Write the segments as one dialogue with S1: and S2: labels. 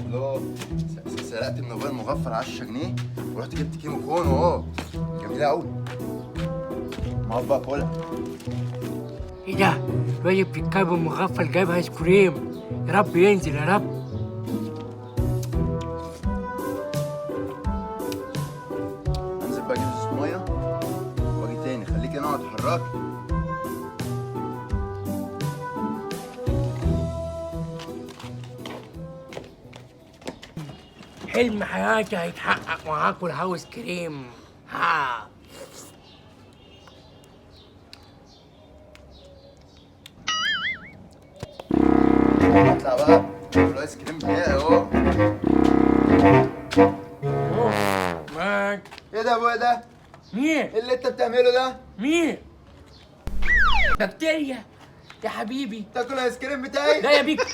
S1: لا، سرقت من ابويا المغفل 10 جنيه ورحت جبت كيمو كون اهو. جميله قوي. ما بقى كلها.
S2: ايه ده؟ الراجل في الكلب المغفل جايب ايس كريم. يا رب ينزل يا رب.
S1: انزل بقى اجيب ازازه ميه واجي تاني. خليك هنا واتحرك.
S2: حلم حياتي هيتحقق وهاكل هاوس كريم. ها.
S1: اطلع بقى الايس كريم بتاعي اهو.
S2: ماك.
S1: ايه ده يا ابويا ده؟
S2: مين؟
S1: ايه اللي انت بتعمله ده؟
S2: مين؟ بكتيريا يا حبيبي.
S1: تاكل الايس كريم بتاعي؟
S2: لا يا بيكو.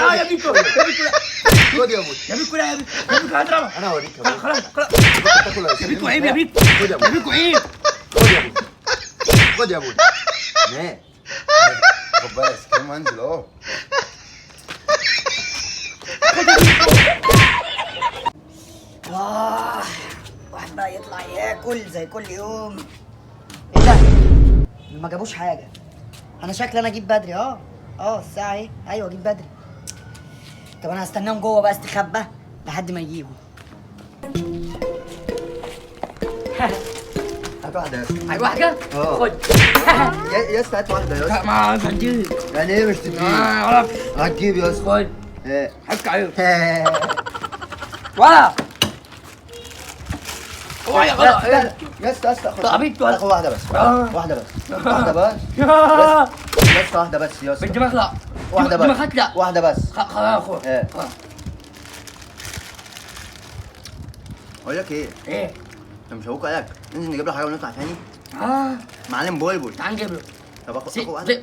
S2: اه يا بيكو. يا بيكو لا.
S1: خد يا ابويا.
S2: يا بيكو لا يا بيكو. يا بيكو هضربك.
S1: انا هوريك يا ابويا.
S2: خلاص خلاص.
S1: تاكل الايس
S2: يا
S1: كريم
S2: بيكو عيب يا
S1: بتاعي.
S2: بيكو.
S1: خد يا
S2: يا
S1: ابويا.
S2: بيكو عيب.
S1: خد يا ابويا. خد يا ابويا. مات. خد بقى الايس كريم وانزل اهو.
S3: واحد بقى يطلع ياكل زي كل يوم. ايه ده؟ ما جابوش حاجة. انا شكلي انا اجيب بدري. الساعة ايه؟ ايوه اجيب بدري. طب انا هستناهم جوه بقى استخبى لحد ما يجيبوا.
S1: هات واحده يا اسطى.
S2: عايز واحدة؟
S1: اه.
S2: خد.
S1: يا اسطى هات واحده يا اسطى.
S2: ما بديك.
S1: يعني ايه مش تجيب؟
S2: خلاص.
S1: هتجيب يا اسطى.
S2: خد.
S1: ايه؟
S2: حك عليهم. ولا. اوعى يا غلط.
S1: يا اسطى خد.
S2: طعبيت ولا.
S1: خد واحده بس. واحده بس. واحده بس.
S2: يا
S1: يا اسطى واحده بس يا اسطى.
S2: بالدماغ لا.
S1: واحده بس.
S2: دماغك لا.
S1: واحده بس.
S2: خلاص خد.
S1: ايه؟ اقول لك ايه؟
S2: ايه؟
S1: انت مش ابوك قالك ننزل نجيب له حاجه ونطلع تاني؟
S2: اه.
S1: معلم بلبل.
S2: تعال نجيب له.
S1: طب اخد واحده.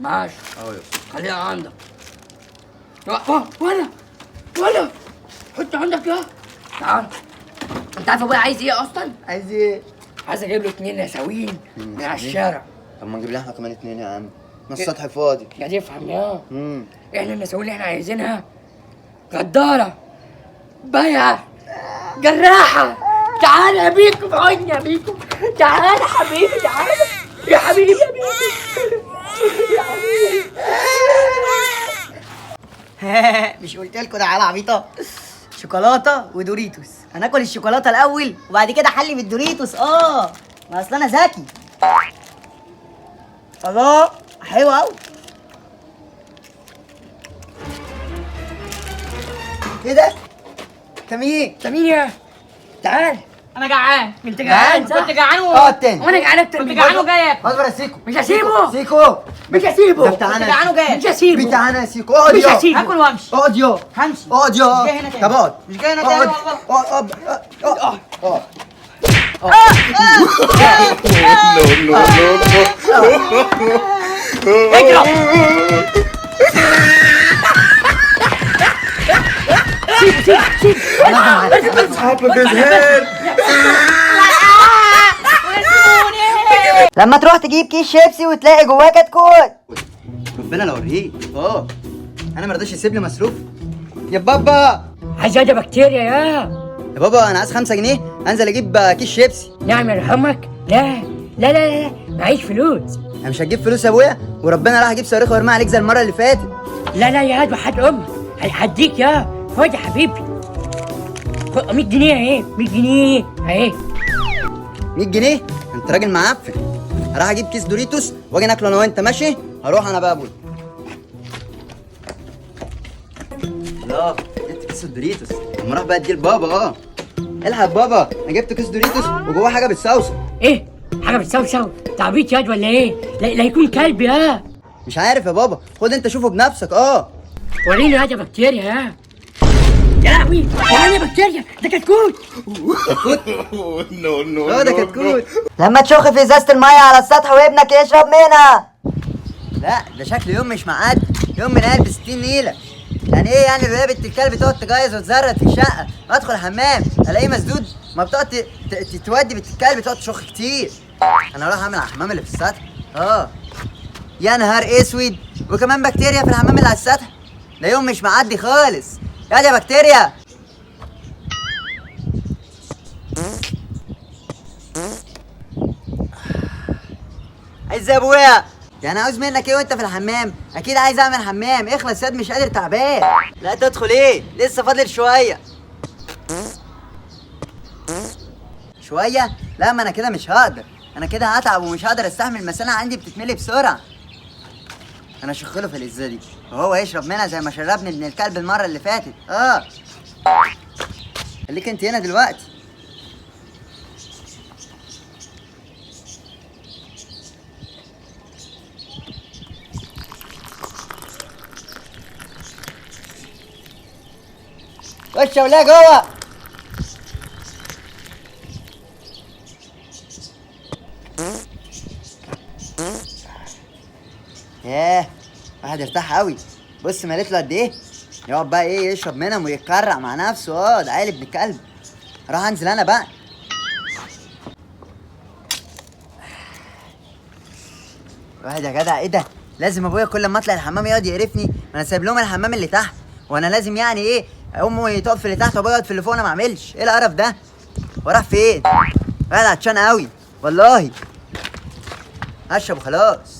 S2: ماشي.
S1: اهو يا اسطى.
S2: خليها عندك. ولا حط عندك يا. تعال. انت عارف ابويا عايز ايه اصلا؟
S1: عايز ايه؟
S2: عايز اجيب له 2 نساوين من على الشارع.
S1: طب ما نجيب لنا احنا كمان 2 يا عم. ما السطح فاضي.
S2: يا تفهم يا.
S1: امم
S2: احنا النساوين اللي احنا عايزينها غدارة، بايعة، جراحة. تعال يا بيكو في عيني يا بيكو. تعال يا حبيبي تعال. يا حبيبي يا بيكو. يا حبيبي.
S3: مش قلت لكم ده على عبيطة؟ شوكولاتة ودوريتوس. هناكل الشوكولاتة الأول وبعد كده حلي بالدوريتوس. ما أصل أنا ذكي. الله حلو أوي. ايه ده؟ انت مين؟
S2: انت مين يا؟ تعال.
S4: انا جعان.
S2: انت جعان صح؟
S4: كنت جعان
S1: اقعد تاني.
S2: وانا جعان اكتر
S4: كنت
S2: من
S4: جعان
S2: كده.
S4: وجاي اكل.
S1: اصبر يا سيكو.
S2: مش هسيبه.
S1: سيكو
S2: مش هسيبه.
S1: ده بتاعنا.
S4: كنت جعان وجاي.
S2: مش هسيبه.
S1: بتاعنا يا سيكو. اقعد
S2: مش
S1: يا.
S2: هسيبه.
S4: هاكل وامشي.
S1: اقعد يا.
S3: همشي.
S1: اقعد يا.
S3: مش جاي هنا تاني.
S1: طب اقعد.
S3: مش جاي هنا تاني
S1: اقعد.
S3: والله.
S1: اقعد. اقعد.
S3: لما تروح تجيب كيس شيبسي وتلاقي جواه كتكوت.
S1: ربنا لو اوريك. انا ما رضاش يسيب لي مصروف. يا بابا.
S2: عايز هذا بكتيريا يا.
S1: يا بابا انا عايز 5 جنيه انزل اجيب كيس شيبسي.
S2: نعم يرحمك. لا لا لا لا معيش فلوس.
S1: انا مش هتجيب فلوس يا ابويا وربنا راح اجيب صاروخ وارميها عليك زي المره اللي فاتت.
S2: لا لا يا هاد وحد امك هديك يا. خد يا حبيبي. خد 100 جنيه اهي. 100 جنيه اهي.
S1: 100 جنيه؟ انت راجل معفن. هروح اجيب كيس دوريتوس واجي ناكله انا وانت. ماشي؟ هروح انا بقى يا ابويا. لا جبت كيس الدوريتوس. اما اروح بقى اديه لبابا. الحق بابا انا جبت كيس دوريتوس وجواه حاجه بتصوصو.
S2: ايه؟ حاجه بتسوسو؟ تعبيط ياد ولا ايه؟ لا يكون كلب يا.
S1: مش عارف يا بابا. خد انت شوفه بنفسك.
S2: وريني هذا بكتيريا يا. يا لهوي يا بكتيريا. ده كتكوت.
S1: ده كتكوت.
S3: لما تشخ في ازازة المية على السطح وابنك يشرب منها.
S1: لا ده شكل يوم مش معدي. يوم من قلب 60 نيله. يعني ايه يعني الولاد بنت الكلب تقعد تجيز وتزرد في الشقه؟ ادخل الحمام الاقيه مسدود. ما بتقعد تودي بنت الكلب تقعد تشخ كتير. انا هروح اعمل على الحمام اللي في السطح. يا نهار اسود. وكمان بكتيريا في الحمام اللي على السطح. ده يوم مش معدي خالص. يا بكتيريا. عايز يا ابويا؟ يعني عاوز منك ايه وانت في الحمام؟ اكيد عايز اعمل حمام. اخلص ياد، مش قادر، تعبان. لا تدخل ايه، لسه فاضل شويه. شويه؟ لا، ما انا كده مش هقدر. انا كده هتعب ومش هقدر استحمل. المثانه عندي بتتملي بسرعه. انا اشخله في الازازه دي وهو يشرب منها زي ما شربني ابن الكلب المره اللي فاتت. خليك انت هنا دلوقتي. خش يا ولاد جوه. ياه، واحد ارتاح قوي. بص مليت له قد ايه. يقعد بقى ايه يشرب منهم ويتكرع مع نفسه. ده عيل ابن الكلب. راح انزل انا بقى. واحد يا جدع، ايه ده؟ لازم ابويا كل ما اطلع الحمام يقعد يقرفني؟ ما انا سايب لهم الحمام اللي تحت، وانا لازم يعني ايه امي تقف في اللي تحت وابويا يقعد في اللي فوق؟ انا ما اعملش. ايه القرف ده؟ وراح فين؟ واحد عطشان قوي والله. اشرب وخلاص.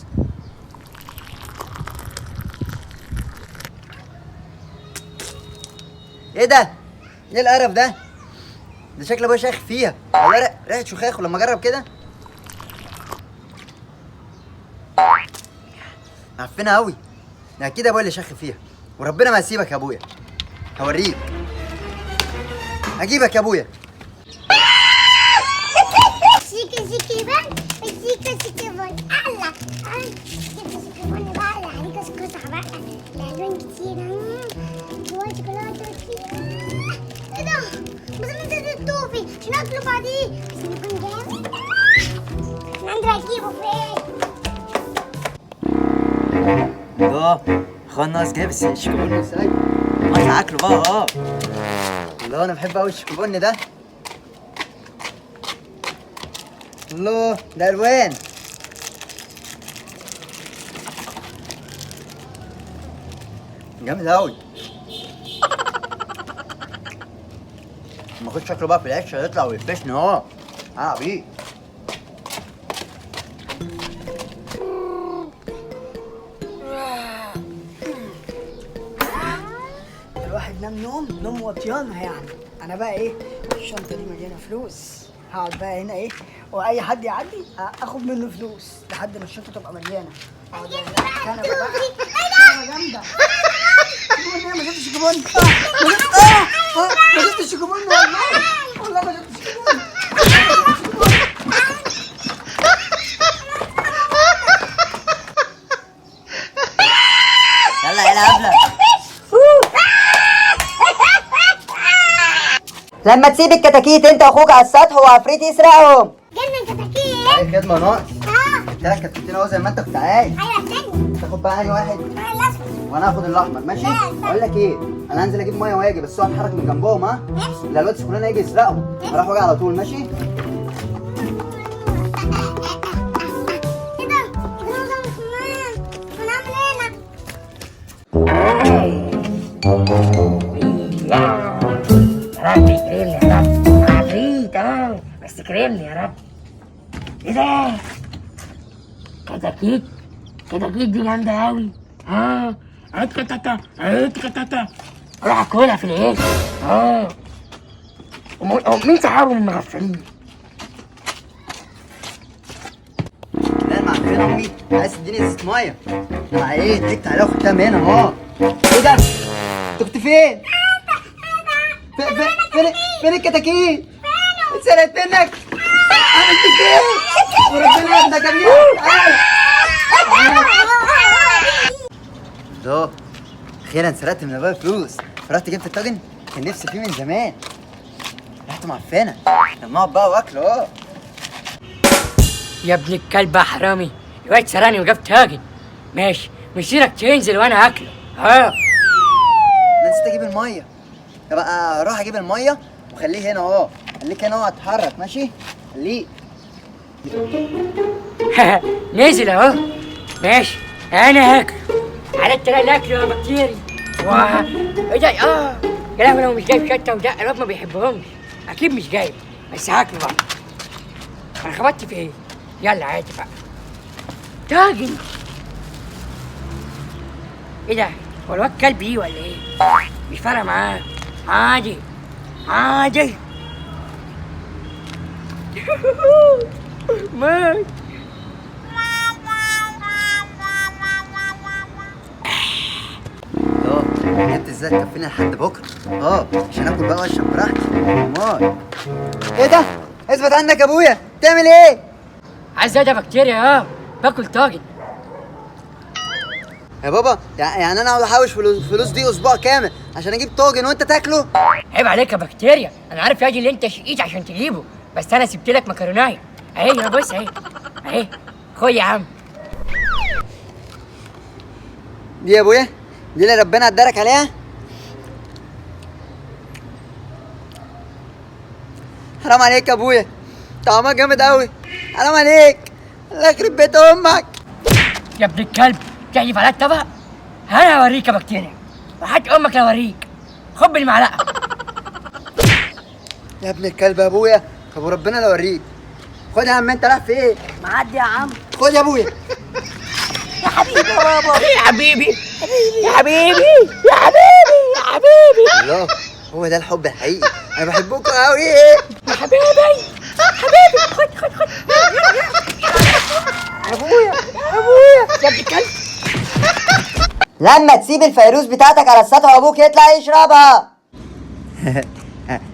S1: ايه ده؟ ايه القرف ده؟ ده شكل ابويا شايخ فيها والله. ريحه شخاخ. ولما اجرب كده معفنه قوي. ده اكيد ابويا اللي شاخ فيها. وربنا ما هسيبك يا ابويا. هوريك. هجيبك يا ابويا.
S4: شيكي شيكي بان، شيكي شيكي بان. الله، شيكي شيكي بان بقى. عليك اسكت بقى. الالوان كتير. جواها شوكولاته كتير. ايه ده؟ بس انا نسيت التوفي عشان اكله بعدين. بس يكون جامد. انا عندي اجيبه فين؟
S1: خلاص جاي. بس الشيكوبون ازاي؟ ما اكله بقى. الله، انا بحب قوي الشيكوبون ده. الله، ده الوان. جامد قوي. لما اخش شكله بقى في العيش هيطلع ويفشني عبيط.
S3: الواحد نام نوم وطيانه يعني. انا بقى ايه، الشنطه دي مليانه فلوس. هقعد بقى هنا ايه، واي حد يعدي اخد منه فلوس لحد ما الشنطه تبقى مليانه. اقعد هنا كنبه بقى. كنبه جامده. شيكوبون ايه؟ ما جبتش شيكوبون. ما جبتش شيكوبون والله ما جبتش شيكوبون.
S1: يلا يلا هبله. لما تسيب الكتاكيت انت واخوك على السطح وعفريت يسرقهم.
S4: جنن كتاكيت.
S1: ايه خدمه ناقص؟ قلت لك كتاكيتين اهو زي ما انت كنت عايز.
S4: ايوه استنى.
S1: تاخد بقى انهي واحد؟
S4: انا الاسود.
S1: وانا هاخد الاحمر. ماشي؟ اقول لك ايه، انا هنزل اجيب ميه واجي، بس هو هتحرك من جنبهم.
S4: ماشي.
S1: لا الواد سكران هيجي يسرقهم. هروح واجي على طول. ماشي؟
S4: ايه ده؟ جنون ده مش نايم. انا اعمل ايه انا؟
S2: يا رب كريمني يا رب. عفريت بس كريمني يا رب. ايه ده؟ كتاكيت. كتاكيت دي جامدة أوي. عيد كتاتا، عيد كتاتا. أروح أكلها في العيش. مين صحابهم المغفلين؟
S1: لا معفنه امي، عايز تديني ازازه ميه. انا ايه ضحكت عليها وخدتها من هنا ايه ده؟ انت كنت فين؟ فين الكتاكيت؟ اتسرقت منك؟ عملت ايه؟ وربنا ياخدك يا ابني. ده اخيرا سرقت من ابويا فلوس. رحت جبت الطاجن كان نفسي فيه من زمان. ريحته معفنه. لما اقعد بقى واكله.
S2: يا ابن الكلب يا حرامي. الواد سرقني وجاب تاجن. ماشي، مسيرك تنزل وأنا أكله.
S1: انا نسيت اجيب الميه. يبقى اروح اجيب الميه وخليه هنا خليك هنا اتحرك. ماشي؟ خليك.
S2: نزل أهو. ماشي، أنا هاكله. عرفت أنا اللي أكله يا بكتيري. ايه ده؟ يا لهوي لو مش جايب شطه ودق الواد ما بيحبهمش. اكيد مش جايب، بس هاكله بقى. انا خبطت في ايه؟ يلا عادي بقى. طاجن. ايه ده؟ هو الواد كلب ايه ولا ايه؟ مش فارقه معاه. عادي عادي. مات.
S1: جبت ازاي تكفينا لحد بكره؟ عشان اكل بقى واشرب براحتي. امال ايه ده؟ اثبت عنك يا ابويا، بتعمل ايه؟
S2: عايز ده بكتيريا. باكل طاجن.
S1: يا بابا يعني انا اقعد احوش فلوس دي اسبوع كامل عشان اجيب طاجن وانت تاكله؟
S2: عيب عليك يا بكتيريا، انا عارف يا دي اللي انت شقيت عشان تجيبه، بس انا سبت لك مكرونايه اهي. يا بص اهي خد يا عم.
S1: دي يا ابويا، دي اللي ربنا ادارك عليها. حرام عليك يا ابويا، طعمها جامد قوي. حرام عليك، الله يخرب بيت امك.
S2: يا ابن الكلب تحلف على الطبق؟ انا اوريك يا بكتيريا، وحتى امك لا اوريك. خد بالمعلقه.
S1: يا ابن الكلب يا ابويا، طب وربنا لا اوريك. خد يا عم، انت رايح فين؟
S3: معدي يا عم.
S1: خد يا ابويا.
S3: يا حبيبي يا بابا.
S2: يا حبيبي يا حبيبي يا حبيبي يا حبيبي.
S1: الله، هو ده الحب الحقيقي. انا بحبكم قوي.
S2: يا حبيبي خد
S1: يا ابويا
S2: يا ابن الكلب.
S1: لما تسيب الفيروز بتاعتك على السطح وابوك يطلع يشربها.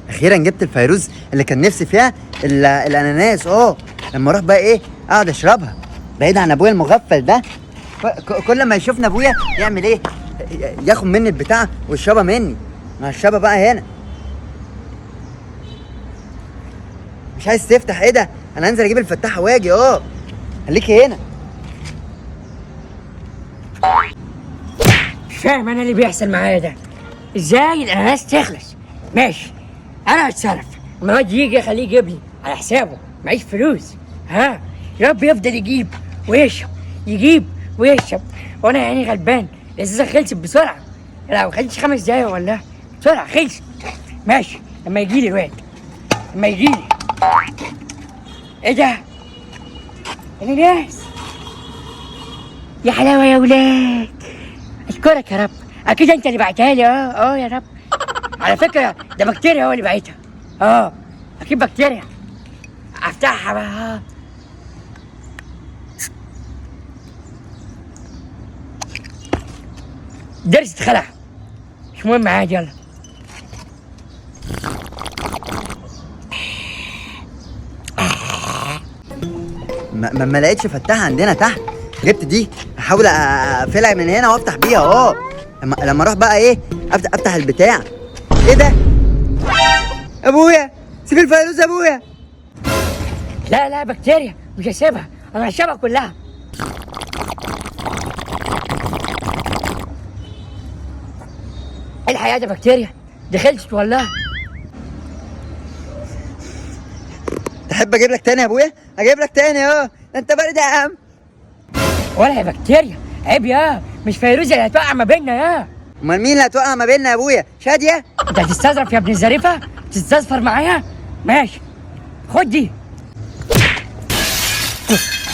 S1: اخيرا جبت الفيروز اللي كان نفسي فيها، الاناناس. لما اروح بقى ايه اقعد اشربها بعيد عن ابويا المغفل ده. كل ما يشوفنا ابويا يعمل ايه؟ ياخد مني البتاع ويشربها مني. ما الشربها بقى هنا. مش عايز تفتح؟ ايه ده؟ انا هنزل اجيب الفتاحه واجي. خليكي هنا.
S2: مش فاهم انا اللي بيحصل معايا ده. ازاي الاناناس تخلص؟ ماشي انا هتصرف. لما الواد يجي اخليه يجيب لي على حسابه، معيش فلوس. يا رب يفضل يجيب ويشرب، يجيب ويشرب، وانا يعني غلبان. الازازه خلصت بسرعه. لا ما خلتش 5 دقايق ولا بسرعه خلصت. ماشي لما يجي لي الواد، لما يجي لي. ايه ده؟ اناناس. يا حلاوه يا ولاد. اشكرك يا رب، اكيد انت اللي بعتها لي. يا رب. على فكره ده بكتيريا هو اللي بعتها. اكيد بكتيريا. افتحها بقى. درس اتخلع، مش مهم عادي. يلا
S1: ما لقيتش فتاحه عندنا تحت. جبت دي، احاول اقفلها من هنا وافتح بيها. لما اروح بقى ايه افتح البتاع. ايه ده؟ ابويا سيب الفيروز يا ابويا.
S2: لا بكتيريا مش هسيبها، انا هشربها كلها. ايه الحياة دي بكتيريا؟ دي خلصت والله.
S1: تحب اجيب لك تاني يا ابويا؟ اجيب لك تاني. ده انت بارد يا عم.
S2: ولا يا بكتيريا عيب مش فيروز اللي هتوقع ما بيننا.
S1: امال مين اللي هتوقع ما بيننا يا ابويا؟ شاديه؟
S2: انت هتستظرف يا ابن الظريفه؟ تستظفر معايا؟ ماشي خد دي.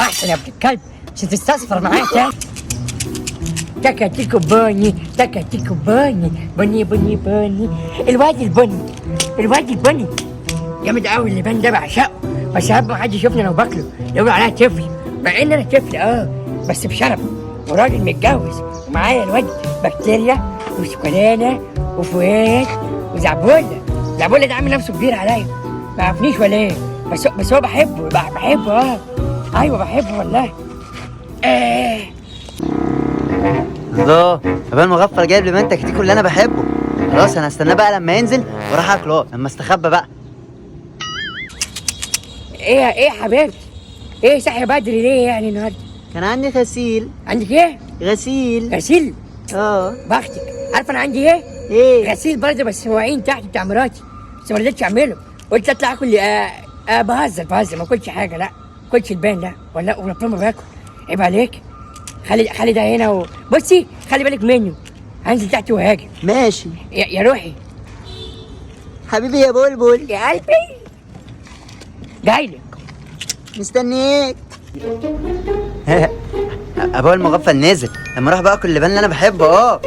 S2: احسن يا ابن الكلب، مش هتستظفر معايا تاني. تكاتيكو بني تكاتيكو بني بني بني بني. الواد البني جامد قوي. اللبان ده بعشقه، بس اهم حد يشوفني لو باكله يقولوا عليا طفل، مع ان انا طفل بس بشرف وراجل متجوز ومعايا الواد بكتيريا وسكلانه وفؤاد وزعبوله. زعبوله ده عامل نفسه كبير عليا، ما عرفنيش ولا ايه؟ بس هو بحبه. ايوه بحبه والله.
S1: الله، ابان مغفل جايب لي منتج كتير اللي انا بحبه. خلاص انا هستناه بقى لما ينزل وراح اكله لما استخبى بقى.
S2: ايه يا حبيبتي؟ ايه صحي بدري ليه يعني النهارده؟
S1: كان عندي غسيل.
S2: عندك ايه؟
S1: غسيل.
S2: بختك. عارفه انا عندي ايه؟ غسيل برضه، بس مواعين تحت بتاع مراتي، بس ما رضيتش اعمله. قلت اطلع اكل. بهزر ما اكلش حاجه. لا ما اكلش البان ده ولا وربنا ما باكل. عيب عليك. خلي ده هنا بصي خلي بالك منه. هنزل تحت وهاجي.
S1: ماشي
S2: يا روحي.
S1: حبيبي يا بلبل،
S2: يا قلبي جايلك.
S1: مستنيك. ابويا المغفل نزل، لما اروح بقى اكل اللبان اللي انا بحبه.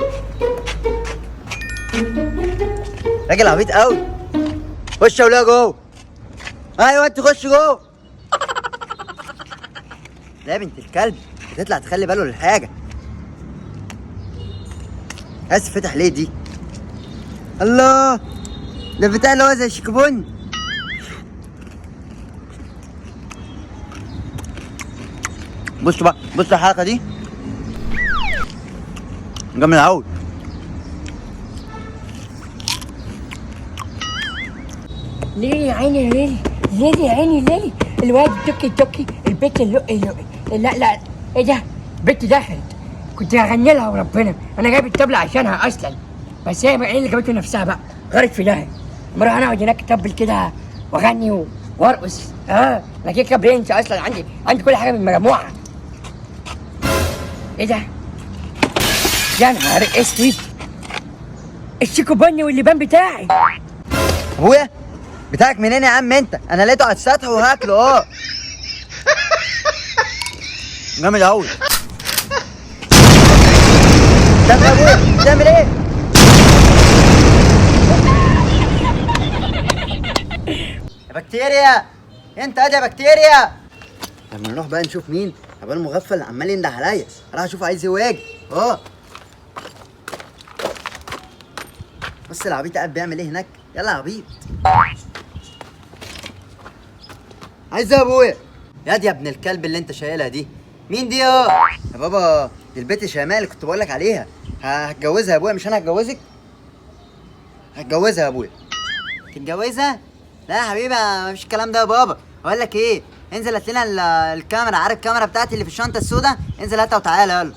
S1: راجل عبيط قوي. خش يا ولاد جوه. ايوه انت خش جوه. لا يا بنت الكلب، بتطلع تخلي باله للحاجه. بس فتح ليه دي؟ الله، ده بتاع اللي هو زي الشيكابون. بصوا بقى، بصوا الحركه دي جامد قوي.
S2: ليه يا عيني ليه؟ ليه يا عيني ليه؟ الواد توكي توكي، البت اللقي. لا ايه ده؟ البت دخلت، كنت هغني لها وربنا، انا جايب الطبلة عشانها اصلا، بس هي بقى ايه اللي جابته نفسها بقى، غارت في داهية. مرة انا اقعد هناك اطبل كده واغني وارقص. انا كده برنس اصلا، عندي كل حاجة من المجموعة. ايه ده؟ يا نهار اسود، الشيكو بني واللبان بتاعي.
S1: ابويا بتاعك منين يا عم انت؟ انا لقيته على السطح وهاكله. جامد قوي. بتعمل ايه يا ابويا؟ بتعمل ايه؟ يا بكتيريا، انت ادي يا بكتيريا. لما نروح بقى نشوف مين ابويا المغفل عمال ينده عليا، راح اشوف عايز ايه واجي. بص العبيط قاعد بيعمل ايه هناك. يلا يا عبيط. عايز ايه يا ابويا؟ يا ابن الكلب اللي انت شايلها دي، مين دي يا بابا؟ دي البت شيماء اللي كنت بقول لك عليها. هتجوزها يا ابويا، مش انا هتجوزك؟ هتجوزها يا ابويا. تتجوزها؟ لا يا حبيبي مفيش الكلام ده يا بابا. اقول لك ايه، انزل هات لنا الكاميرا، عارف الكاميرا بتاعتي اللي في الشنطه السوداء؟ انزل هاتها وتعالى يلا.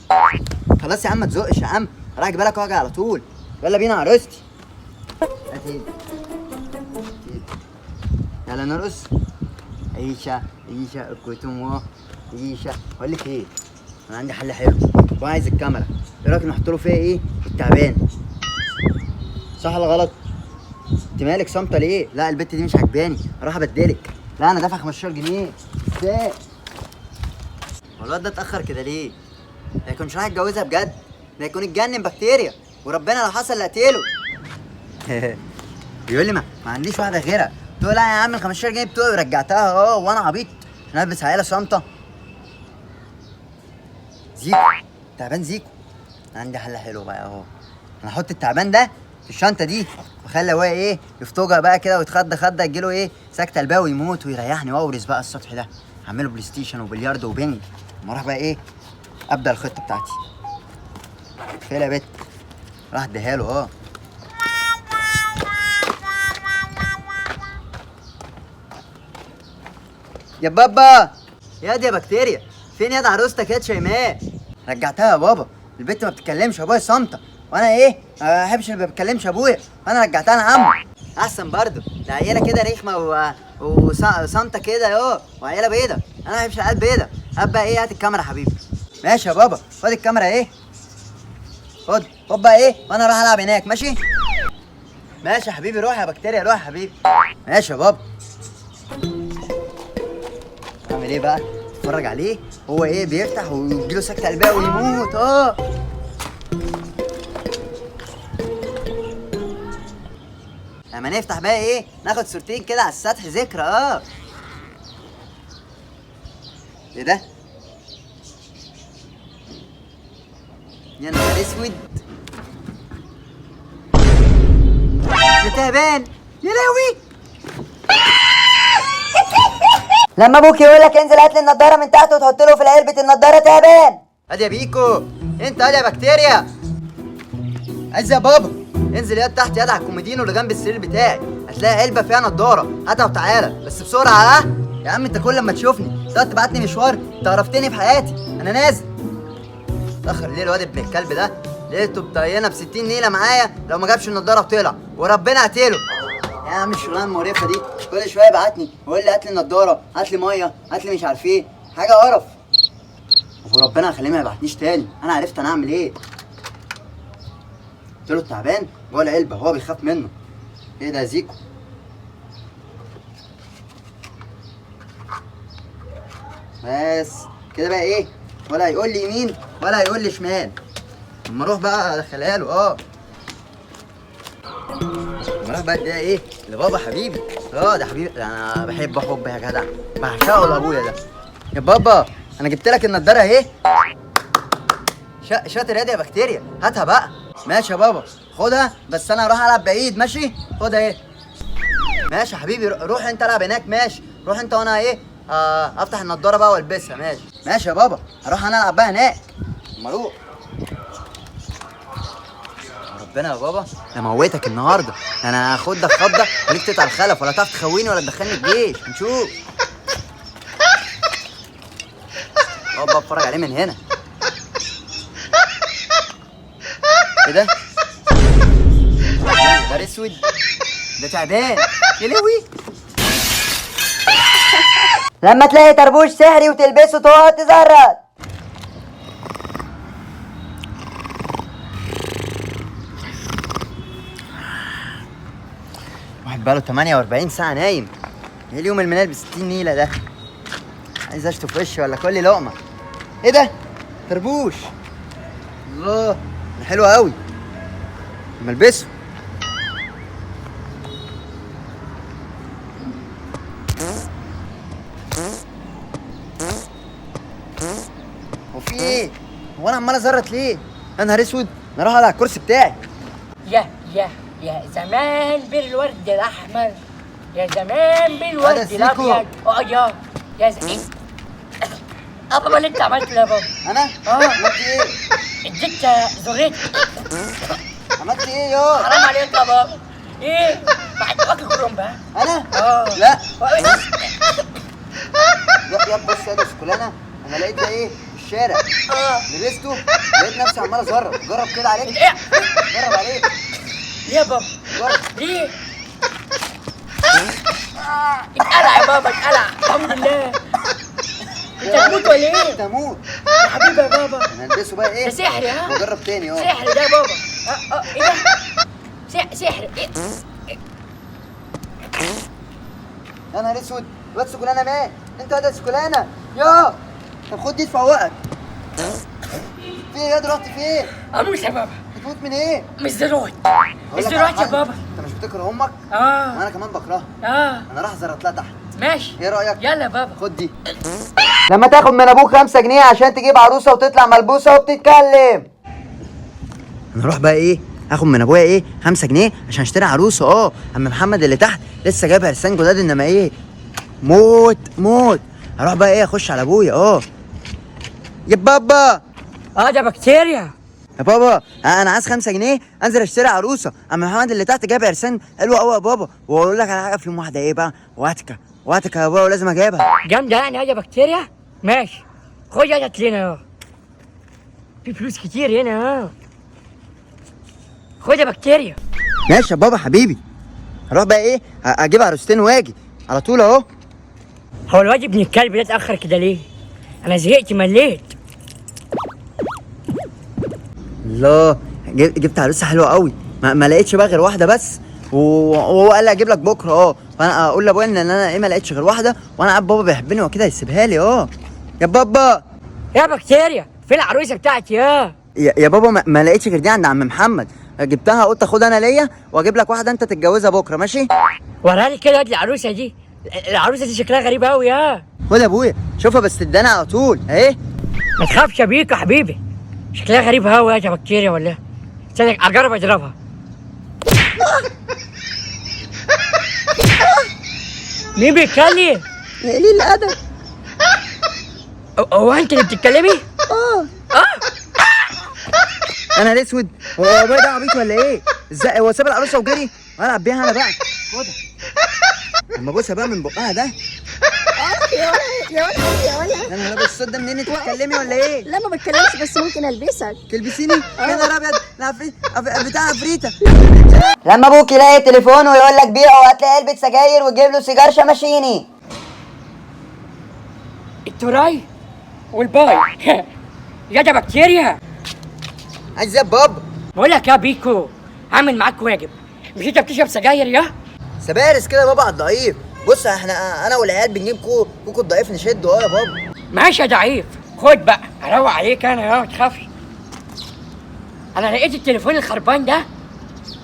S1: خلاص يا عم ما تزقش يا عم، راح اجيبها لك واجي على طول. يلا بينا عروستي. هات ايدك. يلا نرقص. عيشة الكوتومو عيشة. اقول لك ايه، انا عندي حل حلو وعايز الكاميرا. ايه رايك نحط له فيها ايه؟ التعبان. صح ولا غلط؟ انت مالك صامته ليه؟ لا البت دي مش عجباني، اروح ابدلك. لا انا دافع 15 جنيه. ازاي؟ الواد ده اتاخر كده ليه؟ ده يكونش راح يتجوزها بجد، ده يكون اتجنن بكتيريا، وربنا لو حصل لاقتله. بيقول لي ما عنديش واحده غيرها. قلت له لا يا عم ال 15 جنيه بتوعي، ورجعتها وانا عبيط عشان البس عيله صامته. زيكو، تعبان زيكو. عندي حل حلو بقى اهو. انا هحط التعبان ده في الشنطه دي، واخلي ابويا ايه يفتوجع بقى كده ويتخض خضه، يجيله ايه سكته قلبيه ويموت ويريحني، واورث بقى السطح ده، اعمله بلاي ستيشن وبلياردو وبينج. اما اروح بقى ايه ابدا الخطه بتاعتي. فين يا بت؟ راح اديها له. يا بابا، يا دي يا بكتيريا، فين يا عروستك يا شيماء؟ رجعتها يا بابا. البت ما بتتكلمش، ابويا صامته، وانا ايه ما بحبش اللي ما بيتكلمش ابويا، فانا رجعتها لعمه. احسن برضه، ده عيله كده رخمه وصامته كده وعيله بيضه، انا ما بحبش العيال بيضه. هبقى ايه، هات الكاميرا يا حبيبي. ماشي يا بابا، خد الكاميرا ايه، خد بقى ايه، وانا اروح العب هناك. ماشي ماشي يا حبيبي، روح يا بكتيريا، روح يا حبيبي. ماشي يا بابا. اعمل ايه بقى؟ اتفرج عليه هو ايه بيفتح ويجيله سكته قلبيه ويموت. لما نفتح بقى ايه ناخد صورتين كده على السطح ذكرى. ايه ده؟ يا نهار اسود، ده تعبان يا لهوي. لما ابوك يقول لك انزل هات لي النضاره من تحت وتحط له في علبه النضاره تعبان. ادي يا بيكو، انت ادي يا بكتيريا. عايز يا بابا انزل ياد تحت ياد على الكوميدينو اللي جنب السرير بتاعي، هتلاقي علبه فيها نضاره، هاتها وتعالى بس بسرعه. يا عم انت كل لما تشوفني تقعد تبعتني مشوار، انت عرفتني في حياتي، انا نازل. اتاخر ليه الواد ابن الكلب ده؟ لقيته بطينه ب 60 نيله معايا لو ما جابش النضاره وطلع، وربنا قتله. يا عم الشغلانه المقرفه دي كل شويه يبعتني ويقول لي هات لي النضاره، هات لي ميه، هات لي مش عارف ايه، حاجه قرف. وربنا هخليه ما يبعتنيش تاني، انا عرفت انا اعمل ايه. قلت له التعبان جوه العلبه، هو بيخاف منه. ايه ده يا زيكو؟ بس كده بقى ايه، ولا هيقول لي يمين ولا هيقول لي شمال. اما اروح بقى ادخلها له. اما اروح بقى اديها ايه لبابا حبيبي. ده حبيبي، ده انا بحب حب يا جدع، بعشقه لابويا ده. يا بابا انا جبت لك النضاره اهي. شاطر يا بكتيريا، هاتها بقى. ماشي يا بابا خدها، بس انا هروح العب بعيد. ماشي خدها ايه. ماشي يا حبيبي، روح انت العب هناك. ماشي روح انت وانا ايه افتح النضاره بقى والبسها. ماشي يا بابا، هروح انا العب بقى هناك. اما اروح ربنا يا بابا اموتك النهارده. انا هاخد لك خضه خليك تقطع الخلف، ولا تعرف تخوني ولا تدخلني الجيش. هنشوف. بابا اتفرج عليه من هنا. ايه ده؟ ده اسود، ده تعبان يا لوي. لما تلاقي طربوش سحري وتلبسه تقعد تزرط. واحد بقاله 48 ساعة نايم. ايه اليوم المنال ب60 نيلة ده؟ عايز اشطف وشي ولا كل لقمة. ايه ده؟ طربوش. الله ده حلو قوي. اما البسه. هو في ايه؟ هو انا عمال ازرط ليه؟ يا نهار اسود، انا اروح على الكرسي بتاعي.
S2: يا زمان بالورد الاحمر، يا زمان بالورد الابيض. يا زمان بابا اللي انت عملته يا بابا.
S1: انا؟ عملت ايه؟
S2: اديك زريت.
S1: عملت ايه يا؟
S2: حرام عليك يا بابا. ايه؟ بعد واكل كرومبا.
S1: انا؟ لا يا بص يا شوكولاته، انا لقيت ده ايه في الشارع. لبسته لقيت نفسي عمال اجرب. جرب كده عليك. جرب عليك.
S2: ليه يا بابا؟
S1: جرب.
S2: ليه؟ اتقلع يا بابا، اتقلع. الحمد لله. انت هتموت ولا ايه؟
S1: انت هموت
S2: يا حبيبي يا بابا.
S1: انا هلبسه بقى ايه؟
S2: ده سحر ها؟
S1: وجرب تاني
S2: سحر ده يا بابا. ايه ده؟ سحر ايه؟
S1: يا نهار اسود، الواد سكولانه مات. انت واد سكولانه يا. طب خد دي تفوقك. في ايه يا رحت فين؟
S2: اموت يا بابا.
S1: بتموت من ايه؟
S2: مش زروت.
S1: أقول
S2: مش
S1: لك
S2: زروت
S1: على
S2: يا
S1: حاجة.
S2: بابا.
S1: انت مش بتكره امك؟ وانا كمان بكرهها. انا راح ازرط لها تحت.
S2: ماشي.
S1: ايه رايك؟
S2: يلا يا بابا.
S1: خد دي. لما تاخد من ابوك 5 جنيه عشان تجيب عروسه وتطلع ملبوسه وبتتكلم. انا اروح بقى ايه اخد من ابويا ايه 5 جنيه عشان اشتري عروسه. اما محمد اللي تحت لسه جايب عرسان جداد، انما ايه موت. هروح بقى ايه اخش على ابويا. يا بابا.
S2: ده بكتيريا.
S1: يا بابا انا عايز 5 جنيه انزل اشتري عروسه. اما محمد اللي تحت جايب عرسان حلوه قوي يا بابا. واقول لك على حاجه، في يوم واحده ايه بقى واتكه يا بابا، ولازم اجيبها.
S2: جامده يعني يا بكتيريا. ماشي خد يا لنا في فلوس كتير هنا. خد يا بكتيريا.
S1: ماشي يا بابا حبيبي. هروح بقى ايه اجيب عروستين واجي على طول اهو.
S2: هو الواد ابن الكلب ده اتاخر كده ليه؟ انا زهقت مليت.
S1: الله جبت عروسه حلوه قوي. ما لقيتش بقى غير واحده بس، وهو قال لي اجيب لك بكره. فانا اقول لابويا ان انا ايه ما لقيتش غير واحده، وانا عارف بابا بيحبني وكده هيسيبها لي. يا بابا.
S2: يا بكتيريا فين العروسه بتاعتي
S1: يا بابا ما لقيتش غير دي عند عم محمد. جبتها قلت اخدها انا ليا واجيب لك واحده انت تتجوزها بكره. ماشي
S2: وراني كده العروسه دي. العروسه دي شكلها غريب قوي
S1: خد يا ابويا شوفها بس تدانا على طول اهي.
S2: ما تخافش يا بيك يا حبيبي. شكلها غريب قوي يا بكتيريا ولا ايه؟ استنى اجرب اضربها. مين بيتكلم؟
S1: قليل الادب.
S2: هو انت اللي بتتكلمي؟
S1: انا الاسود، هو ابويا ده عبيط ولا ايه؟ ازاي هو ساب العروسه وجري؟ العب بيها انا بقى. خدها اما بوسها بقى من بقها ده.
S5: يا ولا
S1: انا لابس الصوت ده منين؟ تتكلمي ولا ايه؟
S5: لا ما بتكلمش، بس ممكن البسك.
S1: تلبسيني؟ يا نهار ابيض، العفريت بتاع عفريته. لما ابوك يلاقي التليفون ويقول لك بيعه وهات لي علبه سجاير وتجيب له سيجار شماشيني.
S2: التراي والباي. يا ده بكتيريا.
S1: عايز ايه يا بابا؟
S2: بقول لك يا بيكو هعمل معاك واجب. مش انت بتشرب سجاير يا؟
S1: سبارس كده يا بابا على الضعيف. بص احنا انا والعيال بنجيب كوكو الضعيف نشده يا بابا.
S2: ماشي يا ضعيف، خد بقى اروق عليك انا يا ما تخافش. انا لقيت التليفون الخربان ده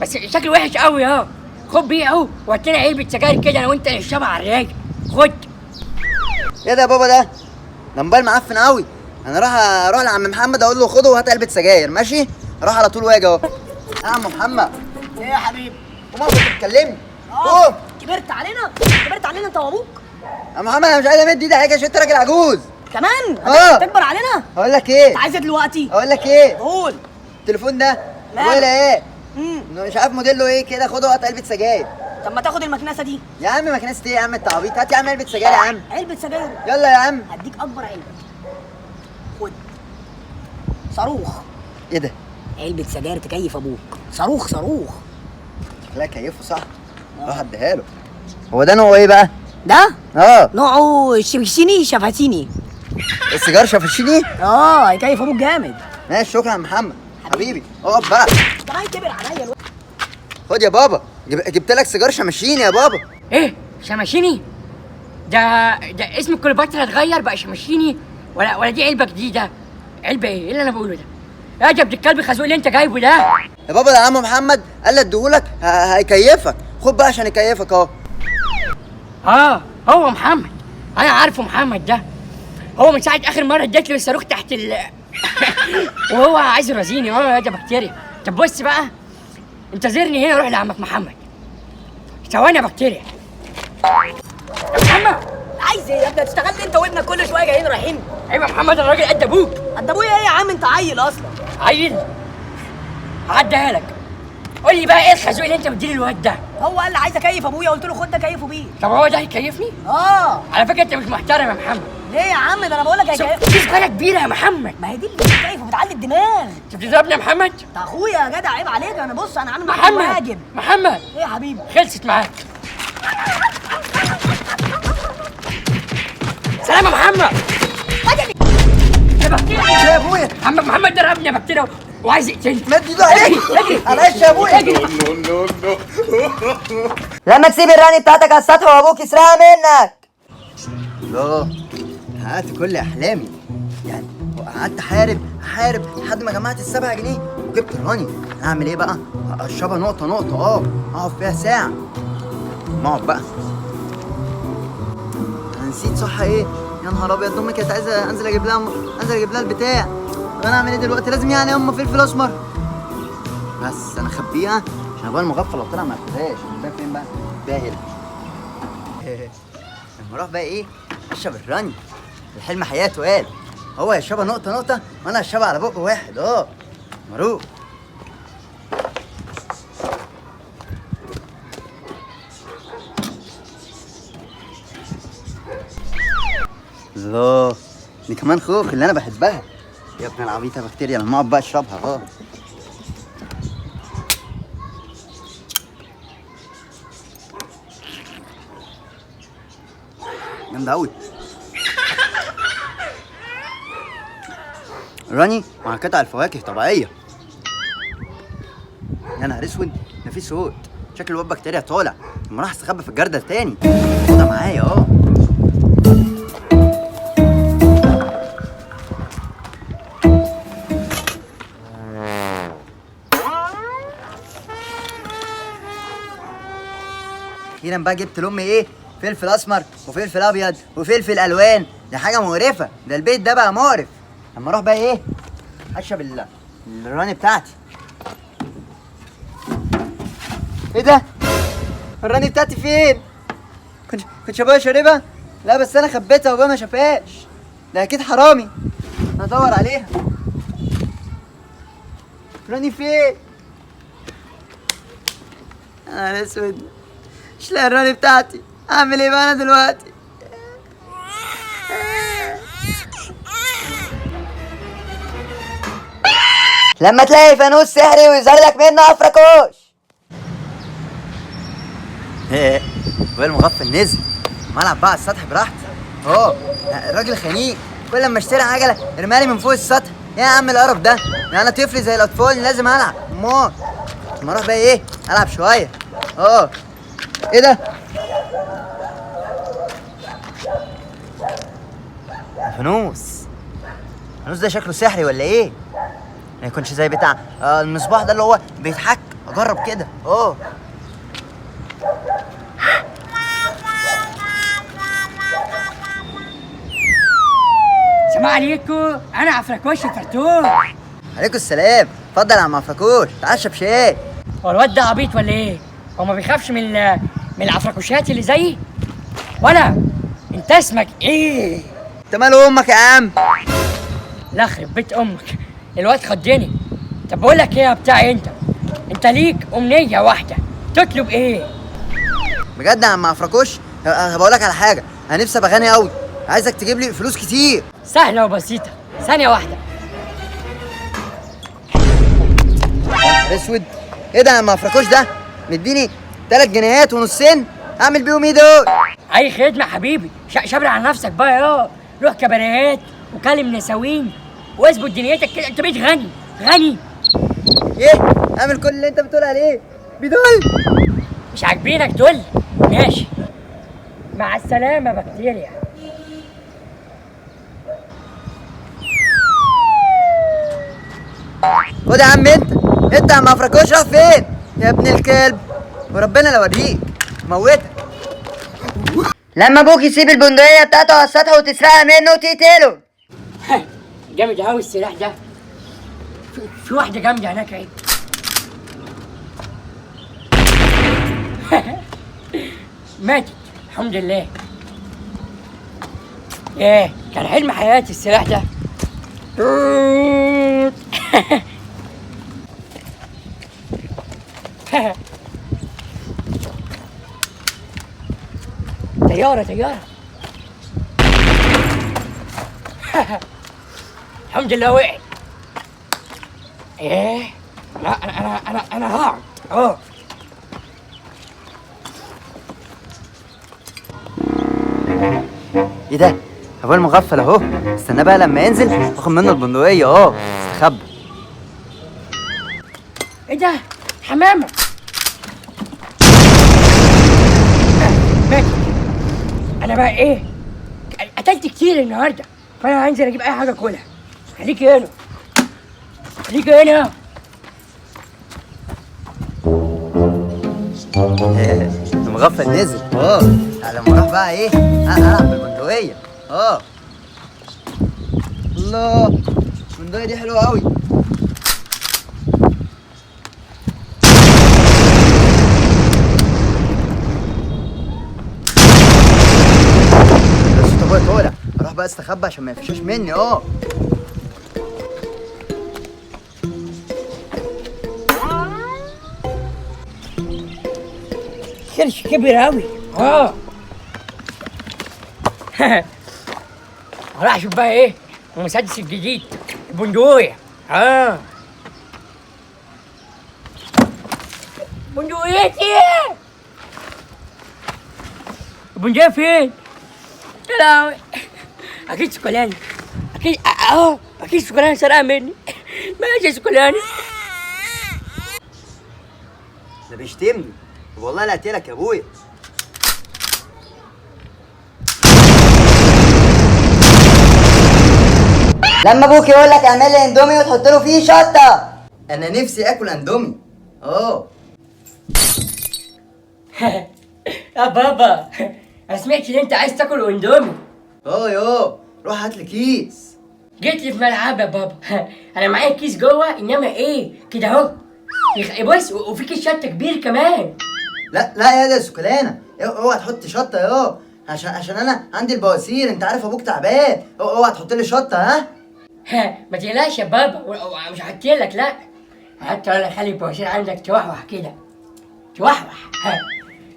S2: بس شكله وحش قوي اهو. خد بيه اهو وهات لنا علبه سجاير كده انا وانت نشربها على الرايق. خد.
S1: ايه ده يا بابا ده موبايل معفن قوي. انا اروح لعم محمد اقول له خده وهات علبه سجاير ماشي. اروح على طول واجي اهو. يا عم محمد
S3: ايه يا حبيبي؟
S1: وما كنت بتكلمني قوم.
S3: كبرت علينا انت وابوك
S1: يا محمد انا مش عايز امد ايدي عليك عشان انت راجل عجوز.
S3: كمان.
S1: تكبر
S3: علينا.
S1: هقول لك ايه؟
S3: انت عايز ايه دلوقتي؟
S1: اقول لك ايه؟
S3: قول.
S1: التليفون ده
S3: ماله؟
S1: ولا ايه؟
S3: امم
S1: مش عارف موديله ايه كده. خده وهات علبه سجاير.
S3: طب ما تاخد المكنسه دي.
S1: يا عم مكنسه ايه يا عم انت عبيط؟ هات يا عم علبه سجاير يا عم.
S3: علبه سجاير.
S1: يلا يا عم.
S3: هديك اكبر علبه. خد صاروخ.
S1: ايه ده؟
S3: علبه سجاير تكيف ابوك. صاروخ.
S1: شكلها كيفه صح. روح اديها له. هو ده نوعه ايه بقى؟
S3: ده
S1: اه
S3: نوعه شبشيني شفاتيني.
S1: السيجار شافشيني.
S3: هيكيف ابوك جامد.
S1: ماشي شكرا يا محمد حبيبي. اقف بقى.
S3: كمان كبر عليا الوقت.
S1: خد يا بابا جبت لك سيجار شماشيني يا بابا.
S2: ايه شماشيني؟ ده اسم الكليوباترا اتغير بقى شماشيني ولا دي علبه جديده؟ علبه ايه اللي انا بقوله ده؟ يا جبت الكلب الخازوق اللي انت جايبه ده.
S1: يا بابا ده عم محمد قال لي اديهولك هيكيفك. خد بقى عشان يكيفك اهو.
S2: هو محمد، انا عارفه محمد ده. هو من ساعه اخر مره اديت له الصاروخ تحت وهو عايز يرازيني. ده بكتيريا. طب بص بقى انتظرني هنا، روح لعمك محمد. ثواني يا بكتيريا. محمد
S3: عايز ايه يا ابني؟ تشتغل انت وابنك كل شويه جايين رايحين.
S2: ايوه يا محمد، الراجل قد ابوك.
S3: قد ابويا ايه يا عم؟ انت عيل اصلا.
S2: عيل هعديها لك. قول لي بقى ايه الخازوق اللي انت مديني الواد ده؟
S3: هو قال لي عايز اكيف ابويا، قلت له خد ده كيفه بيه.
S2: طب هو ده هيكيفني؟ على فكره انت مش محترم يا محمد.
S3: ليه يا عم؟ ده انا بقول لك هيكيف.
S2: في زباله كبيره يا محمد.
S3: ما هي دي اللي بتكيف وبتعلي الدماغ.
S2: انت بتضربني يا محمد؟
S3: ده اخويا يا جدع، عيب عليك. انا بص انا عامل معاك واجب.
S2: محمد
S3: ايه يا حبيبي؟
S2: خلصت معاك. سلام يا محمد. يا بكتيريا
S1: يا ابويا
S2: عمك محمد ضربني يا بكتيريا وعايز يقتلني.
S1: مد ايده عليك.
S2: اجري
S1: معلش يا ابويا.
S2: اجري.
S1: لما تسيب الراني بتاعتك على السطح وابوك يسرقها منك. لا حققت كل احلامي. يعني قعدت احارب لحد ما جمعت ال7 جنيه وجبت الراني. اعمل ايه بقى؟ اشربها نقطه نقطه. اقعد فيها ساعه. ما اقعد بقى. انا نسيت صح ايه؟ يا نهار ابيض، امي كانت عايزه انزل اجيب لها البتاع. طب انا اعمل ايه دلوقتي؟ لازم يعني يا ام فلفل اسمر. بس انا اخبيها عشان ابويا المغفل لو طلع ما ياخدهاش. الباب فين بقى؟ باهل. لما اروح بقى ايه؟ اشرب الراني. الحلم حياته قال. هو يشربها نقطه نقطه وانا اشربها على بق واحد. مروق. الله، دي كمان خوخ اللي انا بحبها. يا ابن العبيطه بكتيريا. لما اقعد بقى اشربها. جامده قوي. راني مع قطع الفواكه طبيعيه. يا نهار اسود، ده في صوت. شكل الواد بكتيريا طالع. لما راح استخبى في الجردل تاني. خدها معايا. اخيرا بقى جبت لامي ايه؟ فلفل اسمر وفلفل ابيض وفلفل الوان. دي حاجه مقرفه. ده البيت ده بقى مقرف. لما اروح بقى ايه؟ اشرب الراني بتاعتي. ايه ده؟ الراني بتاعتي فين؟ كنت ابويا شاربها؟ لا بس انا خبيتها وابويا ما شافهاش. ده اكيد حرامي. هدور عليها. الراني فين؟ يا نهار اسود، مش لاقي الراني بتاعتي. اعمل ايه بقى انا دلوقتي؟ لما تلاقي فانوس سحري ويظهر لك منه افركوش. ابويا المغفل نزل. ملعب بقى على السطح براحتي. الراجل خنيق. كل لما اشتري عجله ارمالي من فوق السطح. ايه يا عم القرف ده؟ يعني انا طفل زي الاطفال لازم العب. امال لما اروح بقى ايه؟ العب شويه. ايه ده؟ الفانوس ده شكله سحري ولا ايه؟ ما يكونش زي بتاع المصباح ده اللي هو بيتحك. اجرب كده.
S2: سلام عليكم، انا عفركوش الفرتون.
S1: عليكم السلام. اتفضل يا عم عفركوش، تعشى بشاي.
S2: هو الواد ده عبيط ولا ايه؟ هو ما بيخافش من العفركوشات اللي زيي؟ ولا انت اسمك ايه؟
S1: انت مال امك يا عم؟
S2: لا خرب بيت امك، الواد خضني. طب بقول لك ايه يا بتاعي، انت ليك امنيه واحده، تطلب ايه؟
S1: بجد يا عم عفركوش؟ بقول لك على حاجه، انا نفسي ابقى غني قوي، عايزك تجيب لي فلوس كتير.
S2: سهله وبسيطه، ثانيه واحده.
S1: اسود، ايه ده يا عم عفركوش؟ ده مديني 3 جنيهات ونصين، اعمل بيهم ايه دول؟
S2: اي خدمه حبيبي، شبر على نفسك بقى يا روح كباريهات وكلم نساوين واظبط دنيتك كده، انت بقيت غني.
S1: ايه؟ اعمل كل اللي انت بتقول عليه بدول؟
S2: مش عاجبينك دول؟ ماشي، مع السلامه بكتيريا.
S1: خد يا عم انت يا عم عفركوش، راح فين يا ابن الكلب؟ وربنا لو اوريك موتك. لما ابوك يسيب البندقيه بتاعته على السطح وتسرقها منه وتقتله.
S2: جامد قوي السلاح ده. في واحده جامده هناك اهي. ماتت الحمد لله. ايه كان حلم حياتي السلاح ده. طيارة الحمد لله وقعت. ايه انا هقعد.
S1: ايه ده؟ ابويا المغفل اهو، استنى بقى لما ينزل واخد منه البندقيه. استخبى.
S2: ايه ده؟ حمامة ماتت. انا بقى ايه؟ قتلت كتير النهارده، فانا هنزل اجيب اي حاجه اكلها. خليكي هنا.
S1: المغفل نزل. لما اروح بقى ايه؟ العب بالبندقيه. الله، البندقيه دي حلوه قوي. بس طب طالع اروح بقى استخبى عشان ما يفشاش مني.
S2: كرش كبير قوي. هروح اشوف بقى ايه المسدس الجديد، البندقية. بندقيتي، البندقية فين؟ يا لهوي، اكيد سكولاني، اكيد سكولاني سرقها مني. ماشي يا سكولاني.
S1: ده بيشتمني. والله لا اقتلك يا ابويا. لما ابوك يقول لك اعمل لي اندومي وتحط له فيه شطه، انا نفسي اكل اندومي.
S2: يا بابا، انا سمعت ان انت عايز تاكل اندومي.
S1: روح هات لي كيس.
S2: جيت لي في ملعب يا بابا. انا معايا كيس جوه، انما ايه كده اهو. بص، وفي كيس شطه كبير كمان.
S1: لا يا ده سكلانه، اوعى تحط شطه عشان انا عندي البواسير، انت عارف ابوك تعبان. اوعى تحط لي شطه.
S2: ما تقلقش يا بابا، مش هحكيلك لا. حتى ولا خلي البواسير عندك توحوح كده، توحوح.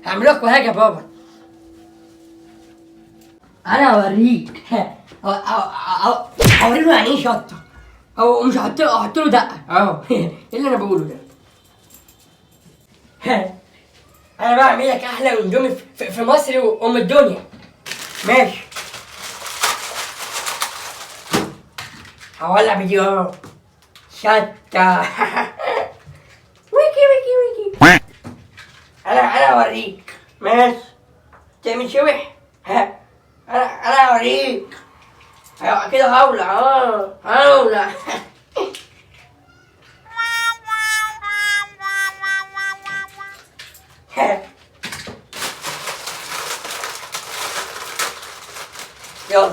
S2: هعمل لكم حاجه يا بابا، انا اوريك. هوريله يعني ايه شطه، او مش احط له دقه. ايه اللي انا بقوله ده؟ انا بعمل لك احلى اندومي في مصر وام الدنيا. ماشي، هولع فيديو شطه. ويكي انا اوريك. ماشي، تعمل شوح. انا اوريك. كده هولع هولع. يلا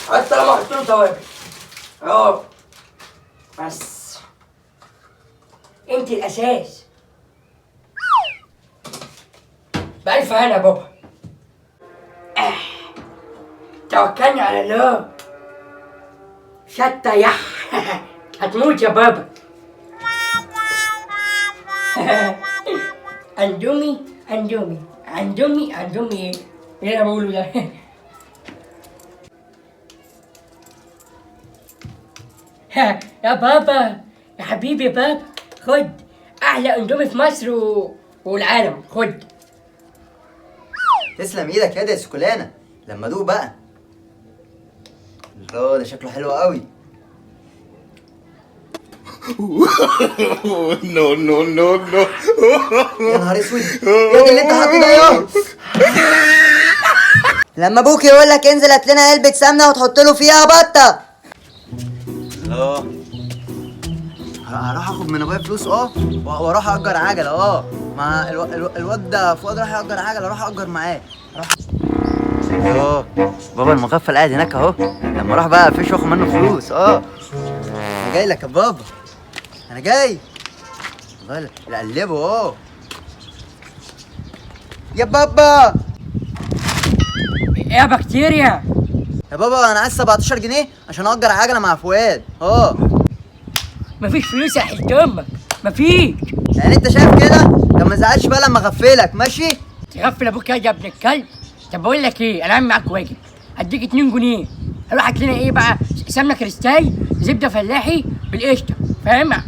S2: حتى لما احط له توابل اهو، بس انت الاساس. بألف هنا يا بابا. توكلني على الله. شتى يح. هتموت يا بابا. اندومي اندومي اندومي اندومي ايه اللي انا بقوله ده؟ يا بابا يا حبيبي يا بابا، خد احلى اندومي في مصر والعالم، خد.
S1: تسلم ايدك يا دي سكولانة، لما ادوق بقى. الله ده شكله حلو قوي.
S6: No, no, no, no.
S1: يا نهار اسود، ايه ده اللي انت حاطه ده يا؟ لما ابوك يقول لك انزل هات لنا علبة سمنة وتحط له فيها بطة. الله، هروح اخد من ابويا فلوس واروح اجر عجلة مع الواد ده فؤاد راح يأجر عجلة، اروح اجر معاه. بابا المغفل قاعد هناك اهو، لما اروح بقى فيش واخد منه فلوس. انا جاي لك يا بابا، انا جاي. والله نقلبه يا بابا.
S2: يا بكتيريا
S1: يا بابا انا عايز 17 جنيه عشان اجر عجله مع فؤاد.
S2: مفيش فلوس يا حلت امك، مفيش.
S1: يعني انت شايف كده؟ طب ما تزعلش بقى لما اغفلك، ماشي؟
S2: تغفل ابوك يا ابن الكلب. طب بقول لك ايه، انا عامل معاك واجب، هديك 2 جنيه. هروح هات لنا ايه بقى؟ سمنه كريستال، زبده فلاحي بالقشطه، فاهم؟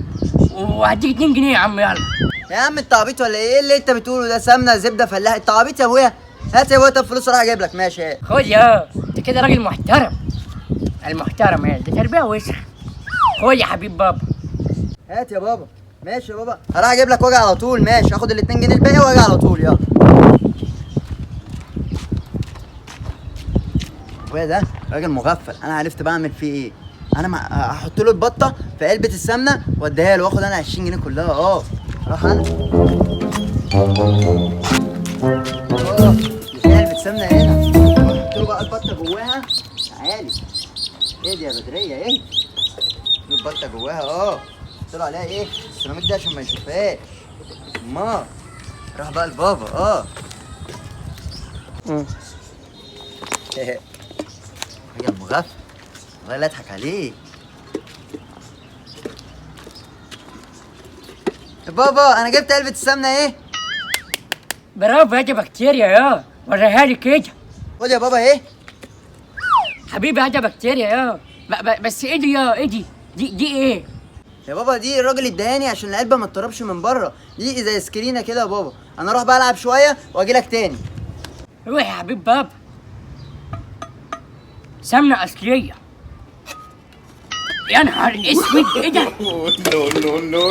S2: وهديك 2 جنيه يا عم. يلا
S1: يا عم انت عبيط ولا ايه اللي انت بتقوله ده؟ سمنه زبده فلاحي؟ انت عبيط يا ابويا. هات يا ابويا، طب فلوس اروح اجيب لك. ماشي
S2: خد يا انت كده راجل محترم. المحترم يا ده تربيه وسخ. خد يا حبيب بابا.
S1: هات يا بابا. ماشي يا بابا، هروح اجيب لك واجي على طول. ماشي، هاخد ال 2 جنيه الباقي واجي على طول. يلا. ابويا ده راجل مغفل، انا عرفت بعمل فيه ايه. انا هحط له البطه في علبه السمنه واديها له، واخد انا 20 جنيه كلها. اروح انا مش علبه سمنه هنا، احط له بقى البطه جواها. تعالي ايه دي يا بدريه؟ ايه البطه جواها؟ قلت له عليها ايه السيراميك ده عشان ما يشوفهاش. ما راح بقى لبابا. راجل مغفل، والله لا اضحك عليه. يا بابا انا جبت علبه السمنه ايه.
S2: برافو يا دي بكتيريا يا، وريها لي كده.
S1: خد يا بابا ايه.
S2: حبيبي هات يا بكتيريا يا. بس ايه دي يا؟ ايه دي ايه
S1: يا بابا؟ دي الراجل اداني عشان العلبه ما تطربش من بره، دي زي سكرينه كده يا بابا. انا اروح بقى العب شويه واجي لك تاني.
S2: روح يا حبيب بابا. سمنه اصليه. يا نهار اسود، ايه ده؟
S6: No, no, no,